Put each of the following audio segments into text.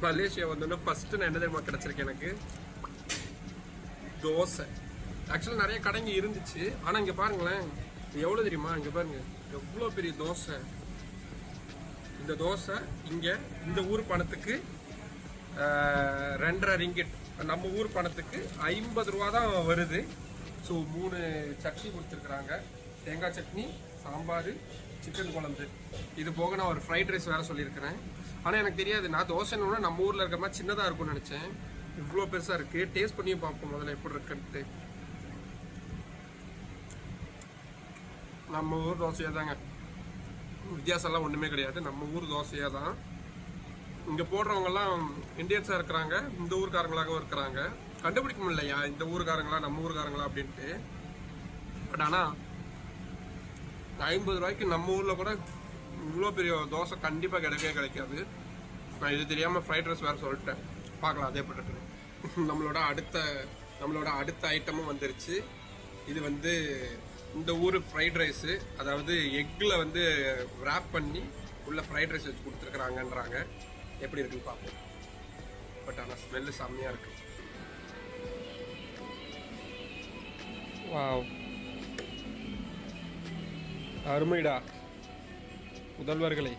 Malaysia வந்தோன்னா first நான் என்ன தெரியுமா கிடைச்சிருக்கு எனக்கு தோசை. ஆக்சுவலாக நிறைய கடைங்க இருந்துச்சு, ஆனால் இங்கே பாருங்களேன் எவ்வளோ தெரியுமா, இங்கே பாருங்க எவ்வளோ பெரிய தோசை. இந்த தோசை இங்கே இந்த ஊர் பணத்துக்கு 2.5 ரிங்கிட், நம்ம ஊர் பணத்துக்கு 50 ரூபா தான் வருது. ஸோ 3 சட்னி கொடுத்துருக்குறாங்க, தேங்காய் சட்னி, சாம்பார், சிக்கன் குழம்பு. இது போக நான் ஒரு ஃப்ரைட் ரைஸ் வேறு சொல்லியிருக்கிறேன். ஆனால் எனக்கு தெரியாது, நான் தோசைன்னு நம்ம ஊரில் இருக்கிற மாதிரி சின்னதாக இருக்கும்னு நினச்சேன். இவ்வளோ பெருசாக இருக்குது. டேஸ்ட் பண்ணியும் பார்ப்போம் முதல்ல எப்படி இருக்குன்ட்டு. நம்ம ஊர் தோசையாக தாங்க, வித்தியாசம்லாம் ஒன்றுமே கிடையாது. நம்ம ஊர் தோசையாக தான். இங்கே போடுறவங்கெல்லாம் இந்தியன்ஸாக இருக்கிறாங்க, இந்த ஊருக்காரங்களாகவும் இருக்கிறாங்க. கண்டுபிடிக்க முடியலையா இந்த ஊருக்காரங்களா நம்ம ஊருக்காரங்களா அப்படின்ட்டு. பட் ஆனால் 50 ரூபாய்க்கு நம்ம ஊரில் கூட இவ்வளோ பெரிய தோசை கண்டிப்பாக கிடைக்கவே கிடைக்காது. நான் இது தெரியாமல் ஃப்ரைட் ரைஸ் வேறு சொல்லிட்டேன். பார்க்கலாம் அதே போட்டு. நம்மளோட அடுத்த ஐட்டமும் வந்துருச்சு. இது வந்து இந்த ஊர் ஃப்ரைட் ரைஸு, அதாவது எக்கில் வந்து ரேப் பண்ணி உள்ள ஃப்ரைட் ரைஸ் வச்சு கொடுத்துருக்குறாங்கன்றாங்க. எப்படி இருக்குன்னு பார்ப்போம். பட் ஆனால் ஸ்மெல்லு செம்மையாக இருக்கு. வாவ், அருமைடா முதல்வர்களே.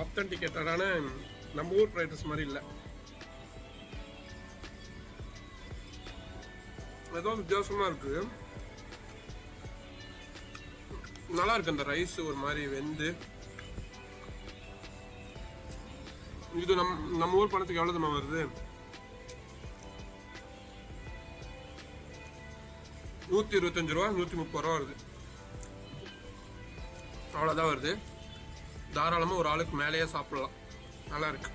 ஆத்தன்டிகேட்டடான நம்ம ஊர் ஃப்ரைட் ரைஸ் மாதிரி இல்லை, ஏதோ வித்தியாசமா இருக்கு. நல்லா இருக்கு. அந்த ரைஸ் ஒரு மாதிரி வெந்து. இது நம்ம ஊர் பணத்துக்கு எவ்வளவு நம்ம வருது? 125 ரூபா, 130 ரூபா வருது. அவ்வளோதான் வருது. தாராளமாக ஒரு ஆளுக்கு மேலேயே சாப்பிடலாம். நல்லா இருக்கு.